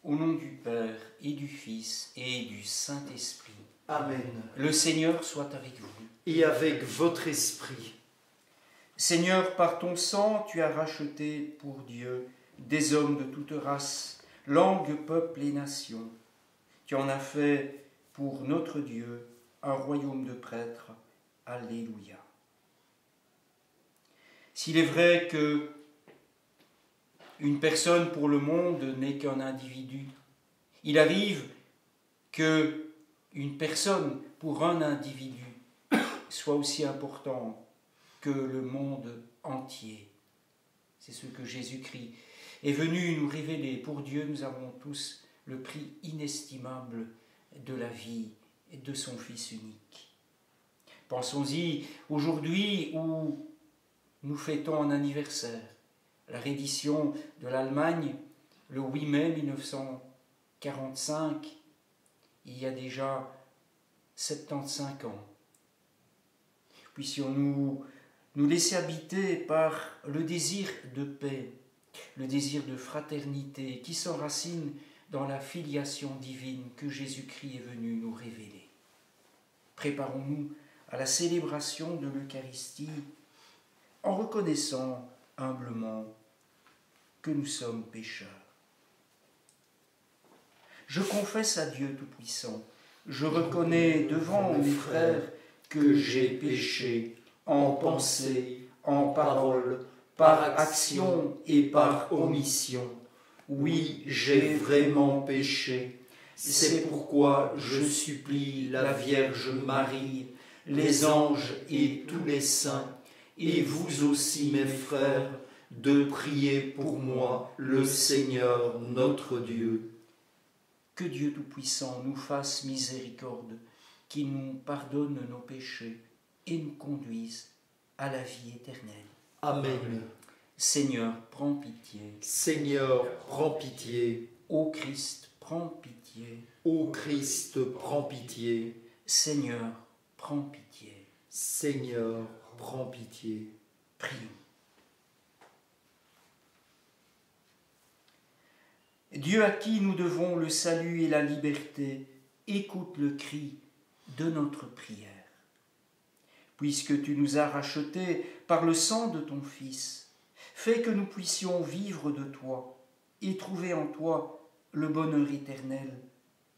Au nom du Père et du Fils et du Saint-Esprit. Amen. Le Seigneur soit avec vous. Et avec votre esprit. Seigneur, par ton sang, tu as racheté pour Dieu des hommes de toute race, langue, peuple et nation. Tu en as fait pour notre Dieu un royaume de prêtres. Alléluia. S'il est vrai que une personne pour le monde n'est qu'un individu, il arrive que une personne pour un individu soit aussi importante que le monde entier. C'est ce que Jésus-Christ est venu nous révéler. Pour Dieu, nous avons tous le prix inestimable de la vie et de son Fils unique. Pensons-y aujourd'hui où nous fêtons un anniversaire, la reddition de l'Allemagne le 8 mai 1945, il y a déjà 75 ans. Puissions-nous nous laisser habiter par le désir de paix, le désir de fraternité qui s'enracine dans la filiation divine que Jésus-Christ est venu nous révéler. Préparons-nous à la célébration de l'Eucharistie en reconnaissant humblement que nous sommes pécheurs. Je confesse à Dieu Tout-Puissant, je reconnais devant mes frères que j'ai péché en pensée, en parole, par action et par omission. Oui, j'ai vraiment péché. C'est pourquoi je supplie la Vierge Marie, les anges et tous les saints, et vous aussi mes frères, de prier pour moi, le Seigneur notre Dieu. Que Dieu Tout-Puissant nous fasse miséricorde, qu'il nous pardonne nos péchés et nous conduise à la vie éternelle. Amen. Seigneur, prends pitié. Seigneur, prends pitié. Ô Christ, prends pitié. Ô Christ, prends pitié. Seigneur, prends pitié. Seigneur, prends pitié. Prions. Dieu à qui nous devons le salut et la liberté, écoute le cri de notre prière. Puisque tu nous as rachetés par le sang de ton Fils, fais que nous puissions vivre de toi et trouver en toi le bonheur éternel,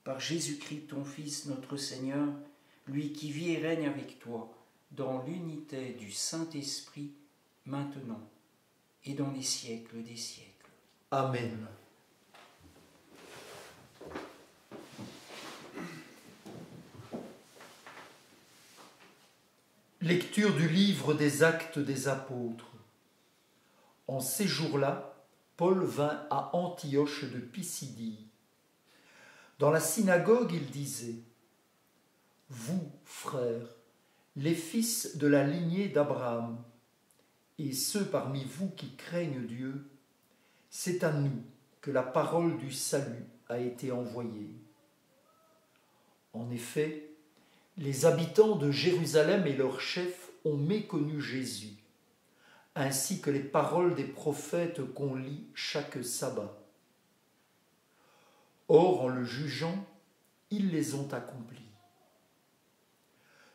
par Jésus-Christ ton Fils notre Seigneur, lui qui vit et règne avec toi dans l'unité du Saint-Esprit, maintenant et dans les siècles des siècles. Amen. Lecture du livre des Actes des Apôtres. En ces jours-là, Paul vint à Antioche de Pisidie. Dans la synagogue, il disait : « Vous, frères, les fils de la lignée d'Abraham, et ceux parmi vous qui craignent Dieu, c'est à nous que la parole du salut a été envoyée. En effet, les habitants de Jérusalem et leurs chefs ont méconnu Jésus, ainsi que les paroles des prophètes qu'on lit chaque sabbat. Or, en le jugeant, ils les ont accomplis.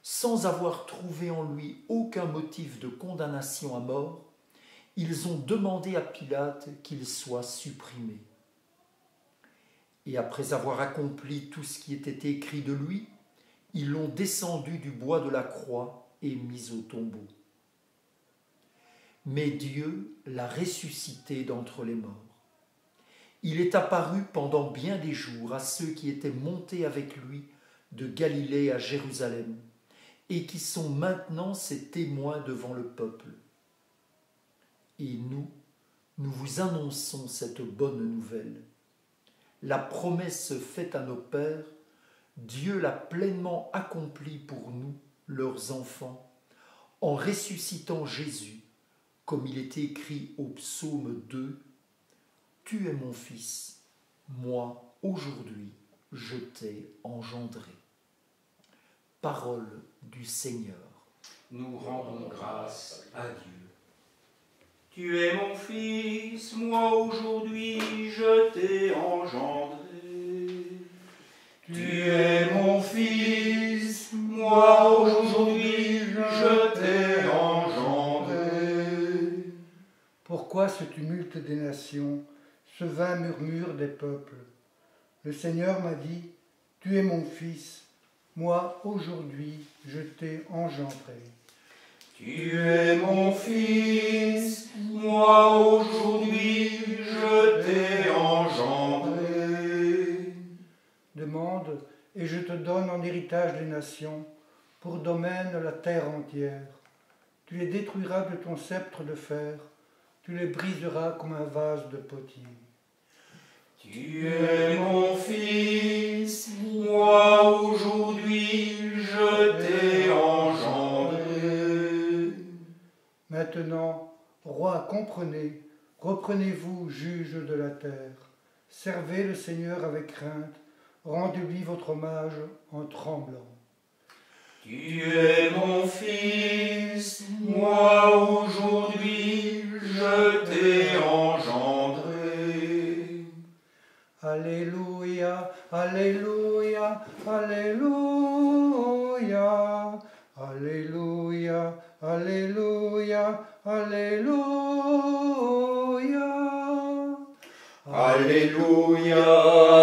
Sans avoir trouvé en lui aucun motif de condamnation à mort, ils ont demandé à Pilate qu'il soit supprimé. Et après avoir accompli tout ce qui était écrit de lui, ils l'ont descendu du bois de la croix et mis au tombeau. Mais Dieu l'a ressuscité d'entre les morts. Il est apparu pendant bien des jours à ceux qui étaient montés avec lui de Galilée à Jérusalem et qui sont maintenant ses témoins devant le peuple. Et nous vous annonçons cette bonne nouvelle. La promesse faite à nos pères, Dieu l'a pleinement accomplie pour nous, leurs enfants, en ressuscitant Jésus, comme il est écrit au psaume 2, « Tu es mon fils, moi, aujourd'hui, je t'ai engendré. » Parole du Seigneur. Nous rendons grâce à Dieu. Tu es mon fils, moi aujourd'hui je t'ai engendré. ce vain murmure des peuples. Le Seigneur m'a dit, tu es mon fils, moi aujourd'hui je t'ai engendré. Tu es mon fils, moi aujourd'hui je t'ai engendré. Demande, et je te donne en héritage les nations, pour domaine la terre entière. Tu les détruiras de ton sceptre de fer, tu les briseras comme un vase de potier. Tu es mon fils, moi aujourd'hui je t'ai engendré. Maintenant, roi, comprenez, reprenez-vous, juges de la terre. Servez le Seigneur avec crainte, rendez-lui votre hommage en tremblant. Tu es mon fils, moi aujourd'hui je t'ai engendré. Alléluia, Alléluia, Alléluia, Alléluia, Alléluia, Alléluia. Alléluia,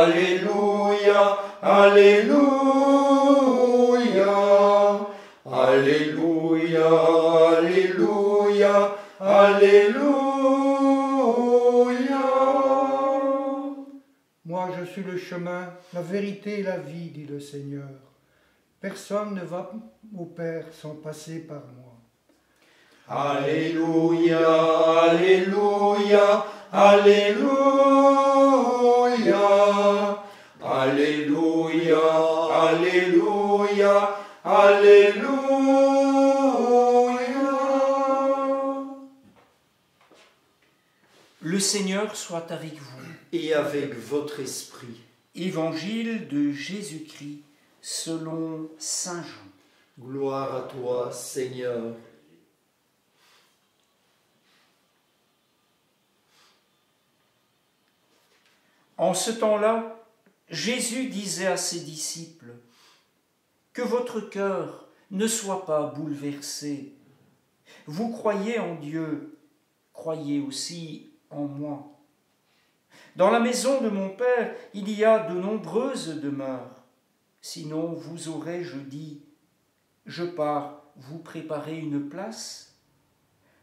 Alléluia, Alléluia. Alléluia, Alléluia, Alléluia. Moi je suis le chemin, la vérité et la vie, dit le Seigneur. Personne ne va au Père sans passer par moi. Alléluia, Alléluia, Alléluia. Alléluia, Alléluia, Alléluia. Le Seigneur soit avec vous. Et avec votre esprit. Évangile de Jésus-Christ selon saint Jean. Gloire à toi, Seigneur. En ce temps-là, Jésus disait à ses disciples, « Que votre cœur ne soit pas bouleversé. Vous croyez en Dieu, croyez aussi en moi. Dans la maison de mon Père, il y a de nombreuses demeures. Sinon, vous aurais-je dit, je pars vous préparer une place.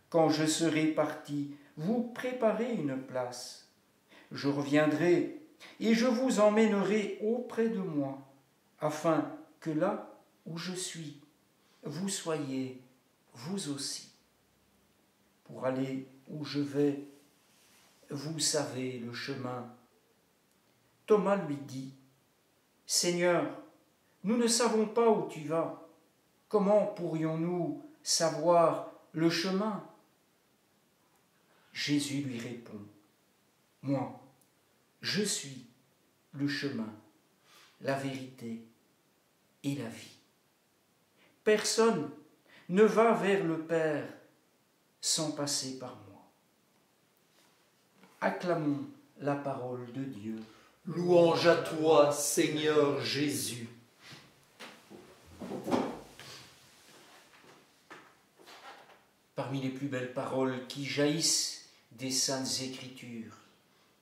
Quand je serai parti, vous préparez une place. Je reviendrai et je vous emmènerai auprès de moi, afin que là où je suis, vous soyez vous aussi. Pour aller où je vais, vous savez le chemin. » Thomas lui dit, « Seigneur, nous ne savons pas où tu vas. Comment pourrions-nous savoir le chemin ?» Jésus lui répond, « Moi, je suis le chemin, la vérité et la vie. Personne ne va vers le Père sans passer par moi. » Acclamons la parole de Dieu. Louange à toi, Seigneur Jésus. Parmi les plus belles paroles qui jaillissent des saintes Écritures,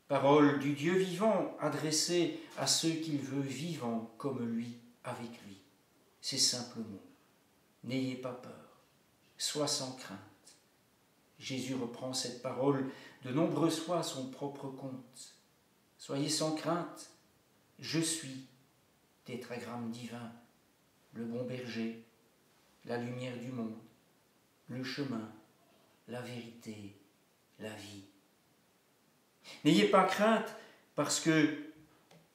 paroles du Dieu vivant adressées à ceux qu'il veut vivants comme lui, avec lui. Ces simples mots. N'ayez pas peur, sois sans crainte. Jésus reprend cette parole de nombreuses fois à son propre compte. Soyez sans crainte, je suis, tétragramme divin, le bon berger, la lumière du monde, le chemin, la vérité, la vie. N'ayez pas crainte parce que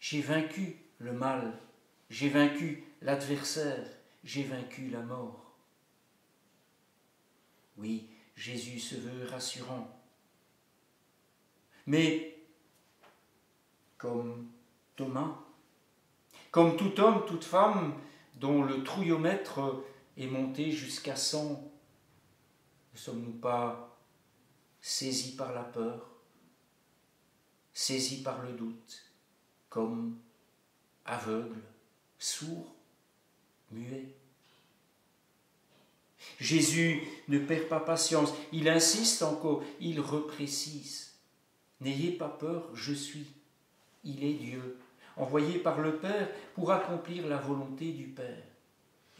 j'ai vaincu le mal, j'ai vaincu l'adversaire, j'ai vaincu la mort. Oui, Jésus se veut rassurant. Mais, comme Thomas, comme tout homme, toute femme dont le trouillomètre est monté jusqu'à 100, ne sommes-nous pas saisis par la peur, saisis par le doute, comme aveugles, sourds, muets? Jésus ne perd pas patience, il insiste encore, il reprécise. N'ayez pas peur, je suis. Il est Dieu, envoyé par le Père pour accomplir la volonté du Père.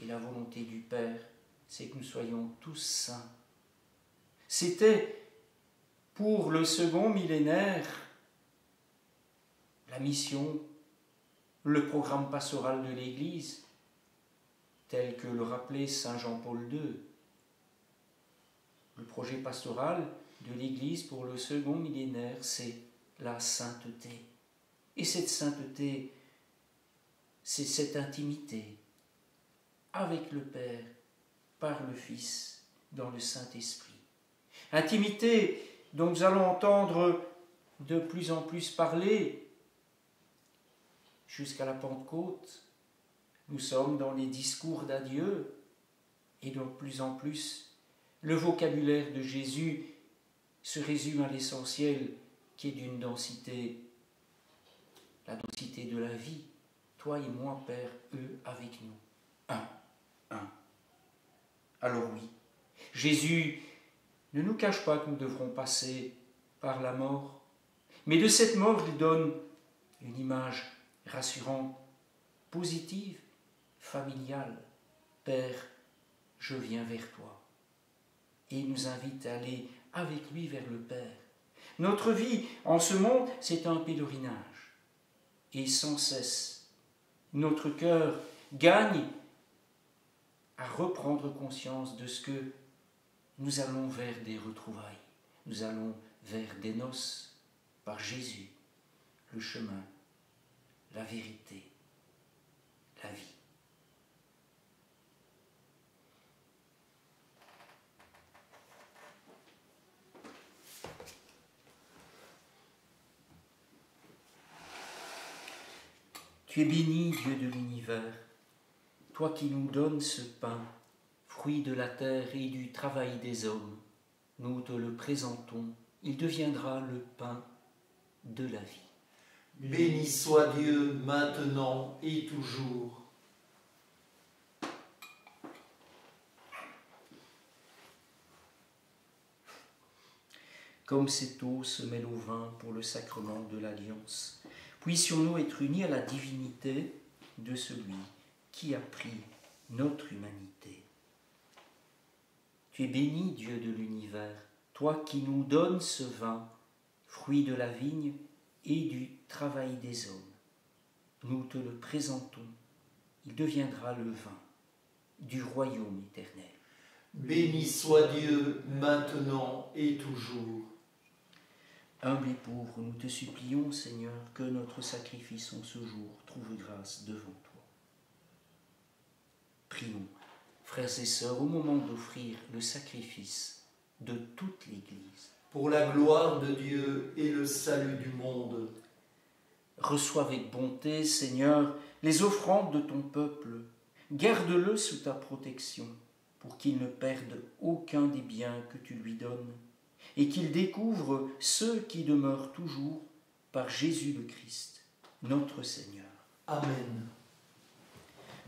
Et la volonté du Père, c'est que nous soyons tous saints. C'était pour le second millénaire la mission, le programme pastoral de l'Église, tel que le rappelait saint Jean-Paul II. Le projet pastoral de l'Église pour le second millénaire, c'est la sainteté. Et cette sainteté, c'est cette intimité avec le Père, par le Fils, dans le Saint-Esprit. Intimité dont nous allons entendre de plus en plus parler jusqu'à la Pentecôte. Nous sommes dans les discours d'adieu et de plus en plus, le vocabulaire de Jésus se résume à l'essentiel qui est d'une densité, la densité de la vie. Toi et moi, Père, eux avec nous. Un. Alors oui, Jésus ne nous cache pas que nous devrons passer par la mort, mais de cette mort, il donne une image rassurante, positive, familiale. Père, je viens vers toi. Et il nous invite à aller avec lui vers le Père. Notre vie en ce monde, c'est un pèlerinage. Et sans cesse, notre cœur gagne à reprendre conscience de ce que nous allons vers des retrouvailles. Nous allons vers des noces par Jésus, le chemin, la vérité, la vie. Tu es béni, Dieu de l'univers, toi qui nous donnes ce pain, fruit de la terre et du travail des hommes. Nous te le présentons, il deviendra le pain de la vie. Béni soit Dieu maintenant et toujours. Comme cette eau se mêle au vin pour le sacrement de l'alliance, puissions-nous être unis à la divinité de celui qui a pris notre humanité. Tu es béni, Dieu de l'univers, toi qui nous donnes ce vin, fruit de la vigne et du travail des hommes. Nous te le présentons, il deviendra le vin du royaume éternel. Béni soit Dieu maintenant et toujours. Humble et pauvre, nous te supplions, Seigneur, que notre sacrifice en ce jour trouve grâce devant toi. Prions, frères et sœurs, au moment d'offrir le sacrifice de toute l'Église. Pour la gloire de Dieu et le salut du monde. Reçois avec bonté, Seigneur, les offrandes de ton peuple. Garde-le sous ta protection, pour qu'il ne perde aucun des biens que tu lui donnes, et qu'il découvre ceux qui demeurent toujours par Jésus le Christ, notre Seigneur. Amen.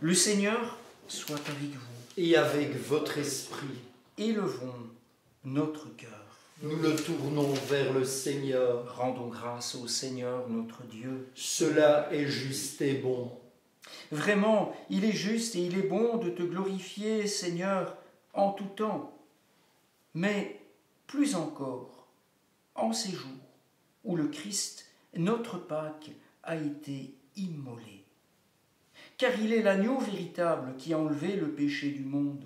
Le Seigneur soit avec vous. Et avec votre esprit. Élevons notre cœur. Nous le tournons vers le Seigneur. Rendons grâce au Seigneur notre Dieu. Cela est juste et bon. Vraiment, il est juste et il est bon de te glorifier, Seigneur, en tout temps. Mais plus encore, en ces jours où le Christ, notre Pâque, a été immolé. Car il est l'agneau véritable qui a enlevé le péché du monde.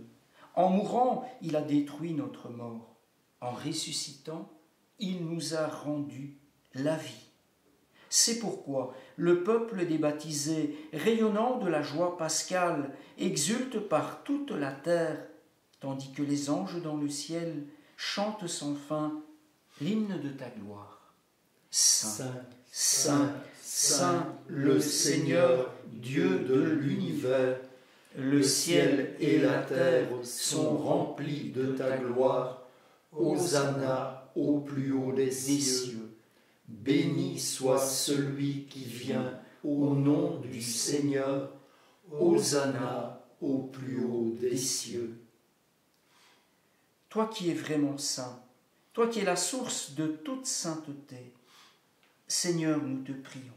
En mourant, il a détruit notre mort. En ressuscitant, il nous a rendu la vie. C'est pourquoi le peuple des baptisés, rayonnant de la joie pascale, exulte par toute la terre, tandis que les anges dans le ciel chantent sans fin l'hymne de ta gloire. Saint, Saint, Saint, le Seigneur, Dieu de l'univers, le ciel et la terre sont remplis de ta gloire. Hosanna au plus haut des cieux. Béni soit celui qui vient au nom du Seigneur. Hosanna au plus haut des cieux. Toi qui es vraiment saint, toi qui es la source de toute sainteté, Seigneur, nous te prions.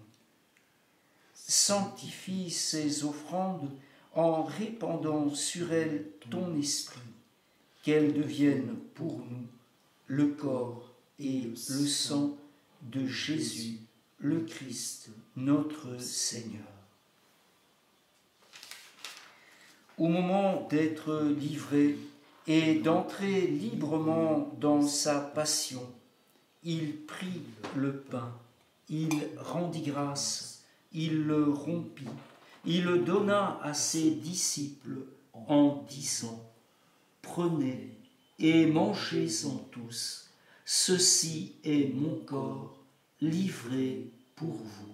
Sanctifie ces offrandes en répandant sur elles ton esprit, qu'elles deviennent pour nous le corps et le sang de Jésus, le Christ, notre Seigneur. Au moment d'être livré et d'entrer librement dans sa passion, il prit le pain, il rendit grâce, il le rompit, il le donna à ses disciples en disant : « Prenez et mangez-en tous, ceci est mon corps livré pour vous. »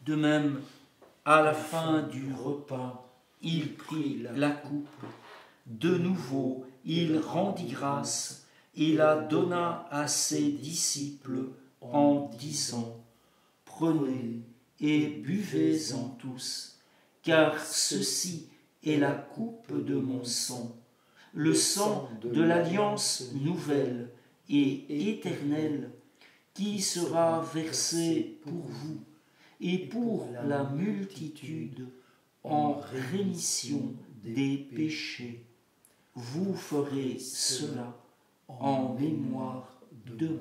De même, à la fin du repas, il prit la coupe. De nouveau, il rendit grâce et la donna à ses disciples en disant : « Prenez et buvez-en tous, car ceci est la coupe de mon sang, le sang de l'alliance nouvelle et éternelle, qui sera versé pour vous et pour la multitude en rémission des péchés. Vous ferez cela en mémoire de moi. »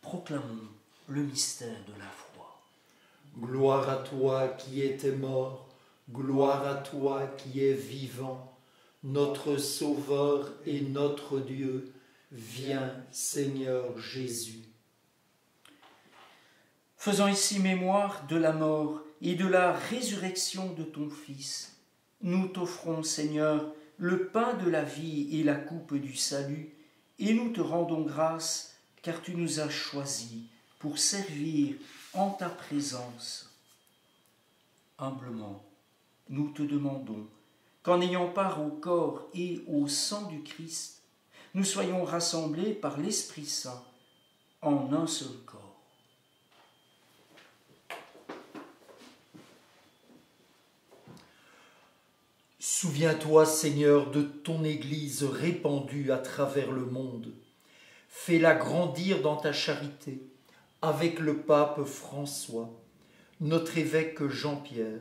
Proclamons le mystère de la foi. Gloire à toi qui étais mort, gloire à toi qui es vivant, notre Sauveur et notre Dieu, viens Seigneur Jésus. Faisant ici mémoire de la mort et de la résurrection de ton Fils, nous t'offrons, Seigneur, le pain de la vie et la coupe du salut, et nous te rendons grâce, car tu nous as choisis pour servir en ta présence. Humblement, nous te demandons qu'en ayant part au corps et au sang du Christ, nous soyons rassemblés par l'Esprit Saint en un seul corps. Souviens-toi, Seigneur, de ton Église répandue à travers le monde. Fais-la grandir dans ta charité, avec le pape François, notre évêque Jean-Pierre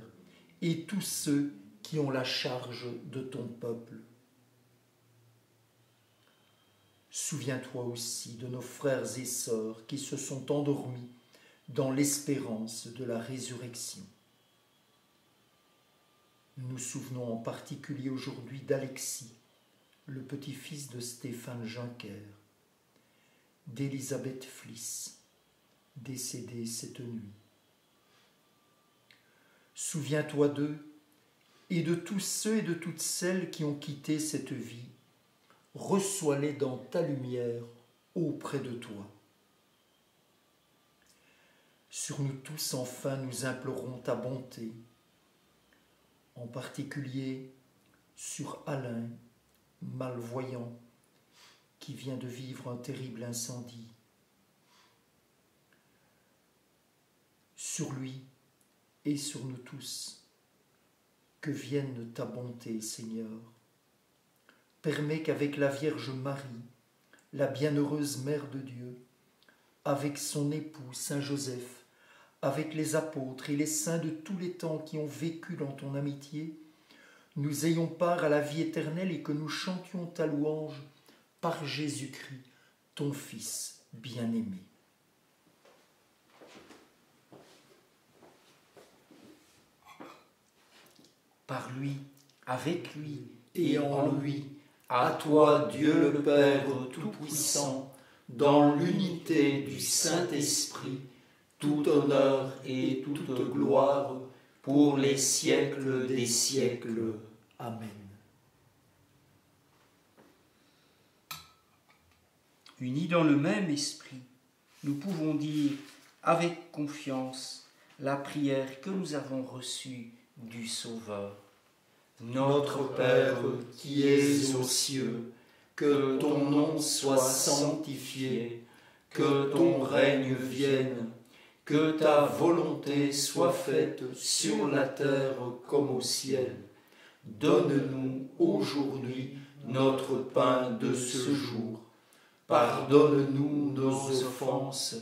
et tous ceux qui ont la charge de ton peuple. Souviens-toi aussi de nos frères et sœurs qui se sont endormis dans l'espérance de la résurrection. Nous nous souvenons en particulier aujourd'hui d'Alexis, le petit-fils de Stéphane Juncker, d'Elisabeth Fliss, décédée cette nuit. Souviens-toi d'eux et de tous ceux et de toutes celles qui ont quitté cette vie. Reçois-les dans ta lumière auprès de toi. Sur nous tous, enfin, nous implorons ta bonté, en particulier sur Alain, malvoyant, qui vient de vivre un terrible incendie. Sur lui et sur nous tous, que vienne ta bonté, Seigneur. Permets qu'avec la Vierge Marie, la bienheureuse Mère de Dieu, avec son époux Saint Joseph, avec les apôtres et les saints de tous les temps qui ont vécu dans ton amitié, nous ayons part à la vie éternelle et que nous chantions ta louange par Jésus-Christ, ton Fils bien-aimé. Par lui, avec lui et en lui, à toi, Dieu le Père Tout-Puissant, dans l'unité du Saint-Esprit, tout honneur et toute gloire pour les siècles des siècles. Amen. Unis dans le même esprit, nous pouvons dire avec confiance : la prière que nous avons reçue du Sauveur. Notre Père qui es aux cieux, que ton nom soit sanctifié, que ton règne vienne, que ta volonté soit faite sur la terre comme au ciel. Donne-nous aujourd'hui notre pain de ce jour. Pardonne-nous nos offenses,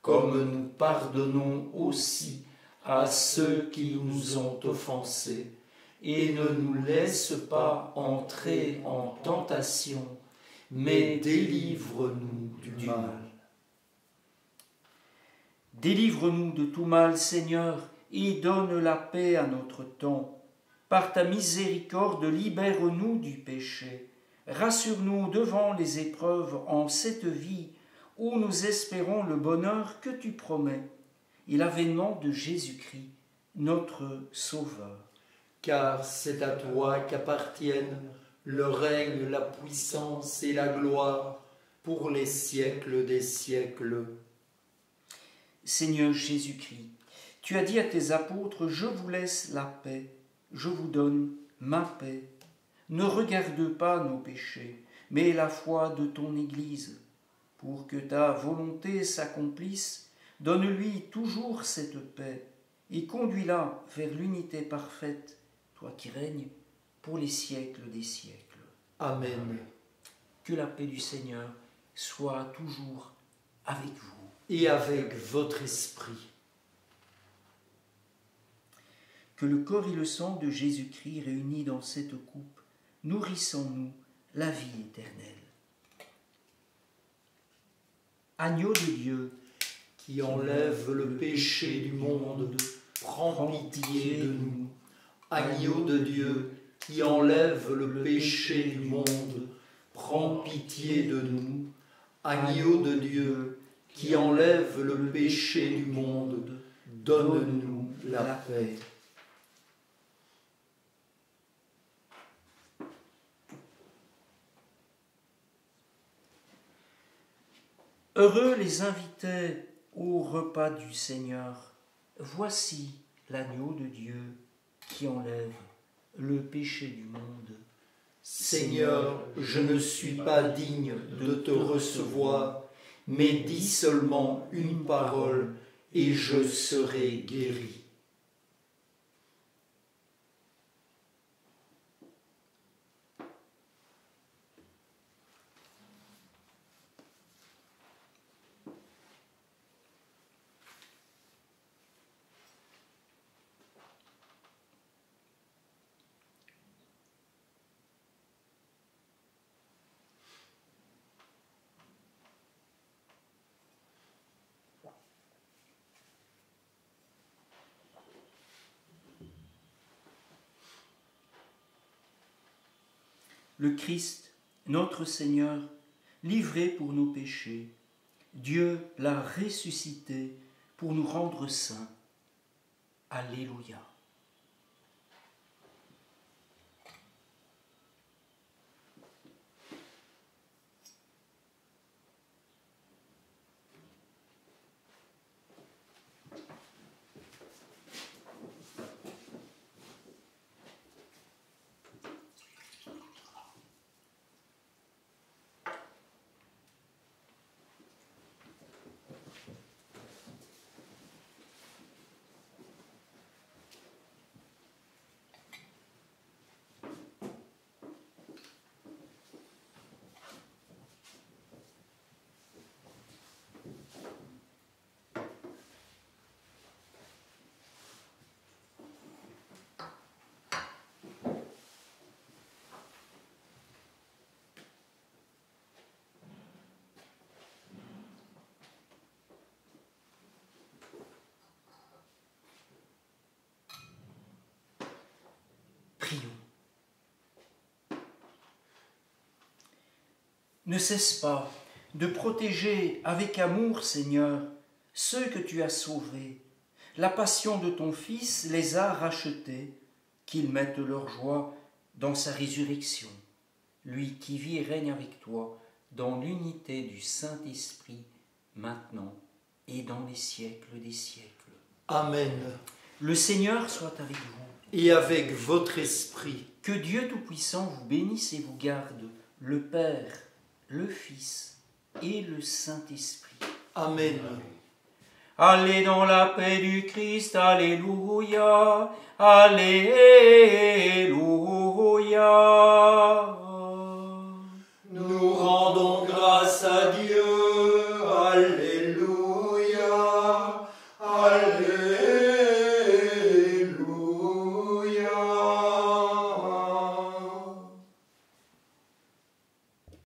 comme nous pardonnons aussi à ceux qui nous ont offensés. Et ne nous laisse pas entrer en tentation, mais délivre-nous du mal. Délivre-nous de tout mal, Seigneur, et donne la paix à notre temps. Par ta miséricorde, libère-nous du péché. Rassure-nous devant les épreuves en cette vie où nous espérons le bonheur que tu promets et l'avènement de Jésus-Christ, notre Sauveur. Car c'est à toi qu'appartiennent le règne, la puissance et la gloire pour les siècles des siècles. Seigneur Jésus-Christ, tu as dit à tes apôtres, « Je vous laisse la paix, je vous donne ma paix. Ne regarde pas nos péchés, mais la foi de ton Église. Pour que ta volonté s'accomplisse, donne-lui toujours cette paix et conduis-la vers l'unité parfaite, toi qui règnes pour les siècles des siècles. » Amen. Que la paix du Seigneur soit toujours avec vous. Et avec votre esprit. Que le corps et le sang de Jésus-Christ réunis dans cette coupe nourrissent en nous la vie éternelle. Agneau de Dieu, qui enlève le péché du monde, prends pitié de nous. Agneau de Dieu, qui enlève le péché du monde, prends pitié de nous. Agneau de Dieu, qui enlève le péché du monde, donne-nous la paix. Heureux les invités au repas du Seigneur. Voici l'agneau de Dieu qui enlève le péché du monde. Seigneur, je ne suis pas digne de te recevoir, mais dis seulement une parole et je serai guéri. Le Christ, notre Seigneur, livré pour nos péchés, Dieu l'a ressuscité pour nous rendre saints. Alléluia. Prions. Ne cesse pas de protéger avec amour, Seigneur, ceux que tu as sauvés. La passion de ton Fils les a rachetés, qu'ils mettent leur joie dans sa résurrection. Lui qui vit et règne avec toi dans l'unité du Saint-Esprit, maintenant et dans les siècles des siècles. Amen. Le Seigneur soit avec vous. Et avec votre esprit. Que Dieu Tout-Puissant vous bénisse et vous garde, le Père, le Fils et le Saint-Esprit. Amen. Allez dans la paix du Christ, alléluia, alléluia. Nous rendons grâce à Dieu.